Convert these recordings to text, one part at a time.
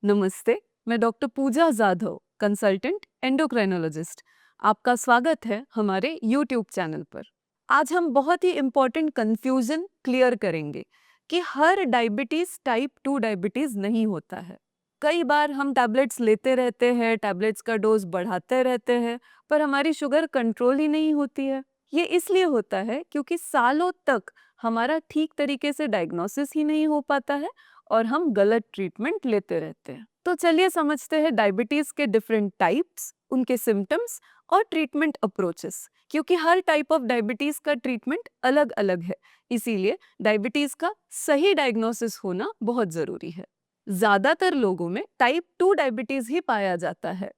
नमस्ते, मैं डॉक्टर पूजा Jadhav, consultant endocrinologist. आपका स्वागत है हमारे यूट्यूब चैनल पर। आज हम बहुत ही इम्पोर्टेंट कंफ्यूजन क्लियर करेंगे कि हर डायबिटीज टाइप 2 डायबिटीज नहीं होता है। कई बार हम टैबलेट्स लेते रहते हैं, टैबलेट्स का डोज बढ़ाते रहते हैं, पर हमारी शुगर कंट्रोल ही नहीं होती है। ये इसलिए होता है क्योंकि सालों तक हमारा ठीक तरीके से डायग्नोसिस ही नहीं हो पाता है और हम गलत ट्रीटमेंट लेते रहते हैं। तो चलिए समझते हैं डायबिटीज के डिफरेंट टाइप्स, उनके सिम्टम्स और ट्रीटमेंट अप्रोचेस। क्योंकि हर टाइप ऑफ डायबिटीज का ट्रीटमेंट अलग अलग है, इसीलिए डायबिटीज का सही डायग्नोसिस होना बहुत जरूरी है। ज्यादातर लोगों में टाइप 2 डायबिटीज ही पाया जाता है,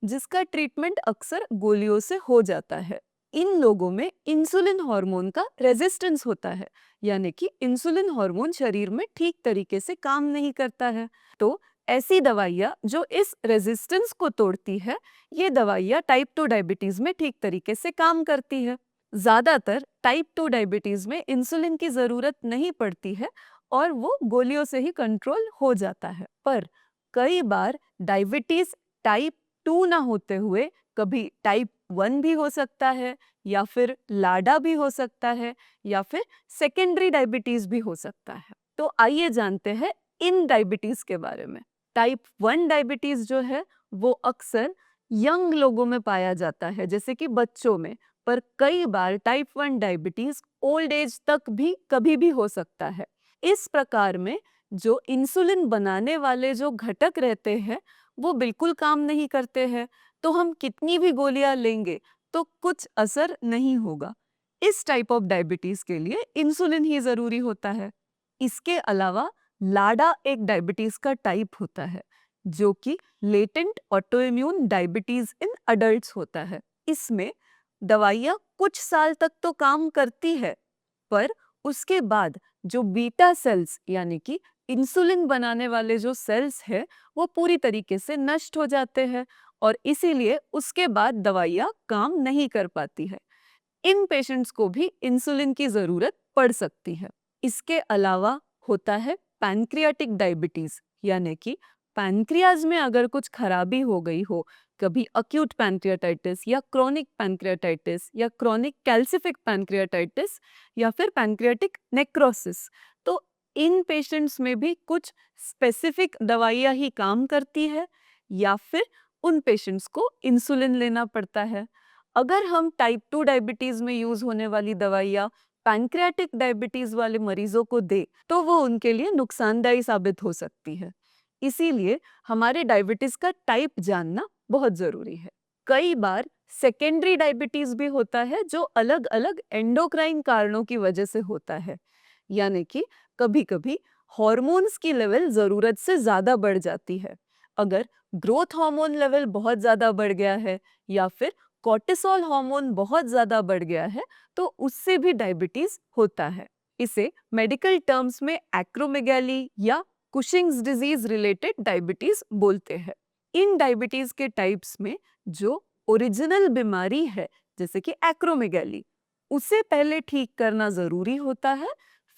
जिसका ट्रीटमेंट अक्सर गोलियों से हो जाता है। इन लोगों में इंसुलिन हार्मोन का रेजिस्टेंस होता है, यानी कि इंसुलिन हार्मोन शरीर में ठीक तरीके से काम नहीं करता है। तो ऐसी दवाइयाँ जो इस रेजिस्टेंस को तोड़ती है, ये दवाइयाँ टाइप 2 डायबिटीज में ठीक तरीके से काम करती है। ज्यादातर टाइप 2 डायबिटीज में इंसुलिन की जरूरत नहीं पड़ती है और वो गोलियों से ही कंट्रोल हो जाता है। पर कई बार डायबिटीज टाइप 2 ना होते हुए कभी टाइप 1 भी हो सकता है, या फिर लाडा भी हो सकता है, या फिर सेकेंडरी डायबिटीज भी हो सकता है। तो आइए जानते हैं इन डायबिटीज के बारे में। टाइप 1 डायबिटीज जो है वो अक्सर यंग लोगों में पाया जाता है, जैसे कि बच्चों में। पर कई बार टाइप 1 डायबिटीज ओल्ड एज तक भी कभी भी हो सकता है। इस प्रकार में जो इंसुलिन बनाने वाले जो घटक रहते हैं वो बिल्कुल काम नहीं करते हैं, तो हम कितनी भी गोलियां लेंगे तो कुछ असर नहीं होगा। इस टाइप ऑफ डायबिटीज के लिए इंसुलिन ही जरूरी होता है। इसके अलावा लाडा एक डायबिटीज का टाइप होता है, जो कि लेटेंट ऑटोइम्यून डायबिटीज इन अडल्ट्स होता है। इसमें दवाइयाँ कुछ साल तक तो काम करती है, पर उसके बाद जो बीटा सेल्स यानी कि इंसुलिन बनाने वाले जो सेल्स है वो पूरी तरीके से नष्ट हो जाते हैं और इसीलिए उसके बाद दवाइयाँ काम नहीं कर पाती है। इन पेशेंट्स को भी इंसुलिन की जरूरत पड़ सकती है। इसके अलावा होता है पैनक्रियाटिक डायबिटीज, यानी कि पैनक्रियाज में अगर कुछ खराबी हो गई हो, कभी अक्यूट पैनक्रियाटाइटिस या क्रोनिक पैनक्रियाटाइटिस या क्रोनिक कैल्सिफिक पैनक्रियाटाइटिस या फिर पैनक्रियाटिक नेक्रोसिस, तो इन पेशेंट्स में भी कुछ स्पेसिफिक दवाइयाँ ही काम करती है या फिर उन पेशेंट्स को इंसुलिन लेना पड़ता है। अगर हम टाइप 2 डायबिटीज में यूज होने वाली दवाइयाँ पैनक्रियाटिक डायबिटीज वाले मरीजों को दे तो वो उनके लिए नुकसानदायी साबित हो सकती है। इसीलिए हमारे डायबिटीज का टाइप जानना बहुत जरूरी है। कई बार सेकेंडरी डायबिटीज भी होता है, जो अलग अलग एंडोक्राइन कारणों की वजह से होता है, यानी कि कभी कभी हॉर्मोन्स की लेवल जरूरत से ज्यादा बढ़ जाती है। अगर ग्रोथ हार्मोन लेवल बहुत ज्यादा बढ़ गया है या फिर कॉर्टिसोल हार्मोन बहुत ज्यादा बढ़ गया है, तो उससे भी डायबिटीज होता है। इसे मेडिकल टर्म्स में एक्रोमेगाली या कुशिंग्स डिजीज रिलेटेड डायबिटीज बोलते हैं। इन डायबिटीज के टाइप्स में जो ओरिजिनल बीमारी है, जैसे कि एक्रोमेगाली, उसे पहले ठीक करना जरूरी होता है,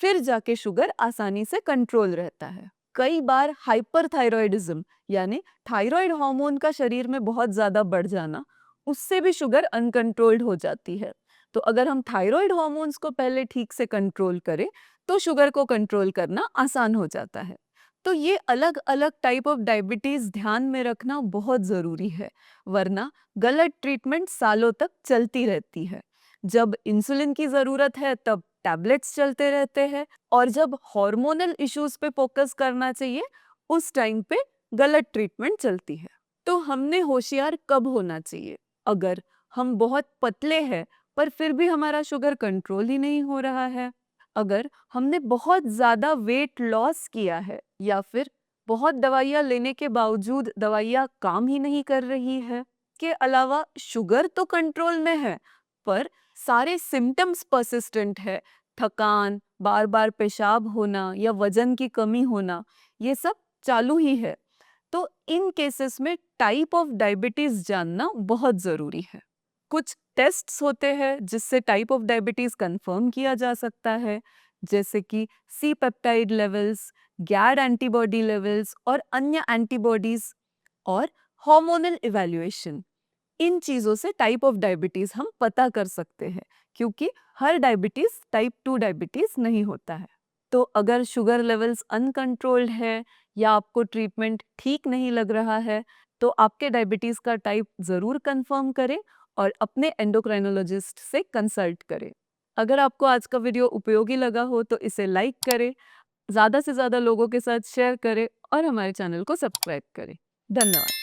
फिर जाके शुगर आसानी से कंट्रोल रहता है। कई बार हाइपरथायरॉयडिज्म यानी थायराइड हार्मोन का शरीर में बहुत ज्यादा बढ़ जाना, उससे भी शुगर अनकंट्रोल्ड हो जाती है। तो अगर हम थायराइड हार्मोन्स को पहले ठीक से कंट्रोल करें तो शुगर को कंट्रोल करना आसान हो जाता है। तो ये अलग अलग टाइप ऑफ डायबिटीज ध्यान में रखना बहुत जरूरी है, वरना गलत ट्रीटमेंट सालों तक चलती रहती है। जब इंसुलिन की जरूरत है तब टैबलेट्स चलते रहते हैं, और जब हार्मोनल इश्यूज पे फोकस करना चाहिए उस टाइम पे गलत ट्रीटमेंट चलती है। तो हमने होशियार कब होना चाहिए? अगर हम बहुत पतले हैं पर फिर भी हमारा शुगर कंट्रोल ही नहीं हो रहा है, अगर हमने बहुत ज्यादा वेट लॉस किया है, या फिर बहुत दवाइयाँ लेने के बावजूद दवाइयाँ काम ही नहीं कर रही है, के अलावा शुगर तो कंट्रोल में है पर सारे सिम्टम्स परसिस्टेंट है, थकान, बार बार पेशाब होना या वजन की कमी होना, ये सब चालू ही है, तो इन केसेस में टाइप ऑफ डायबिटीज जानना बहुत जरूरी है। कुछ टेस्ट्स होते हैं जिससे टाइप ऑफ डायबिटीज कंफर्म किया जा सकता है, जैसे कि सी पेप्टाइड लेवल्स, गैड एंटीबॉडी लेवल्स और अन्य एंटीबॉडीज और हार्मोनल इवैल्यूएशन। इन चीज़ों से टाइप ऑफ डायबिटीज़ हम पता कर सकते हैं, क्योंकि हर डायबिटीज़ टाइप 2 डायबिटीज़ नहीं होता है। तो अगर शुगर लेवल्स अनकंट्रोल्ड है या आपको ट्रीटमेंट ठीक नहीं लग रहा है, तो आपके डायबिटीज़ का टाइप ज़रूर कंफर्म करें और अपने एंडोक्राइनोलॉजिस्ट से कंसल्ट करें। अगर आपको आज का वीडियो उपयोगी लगा हो तो इसे लाइक करें, ज़्यादा से ज़्यादा लोगों के साथ शेयर करें और हमारे चैनल को सब्सक्राइब करें। धन्यवाद।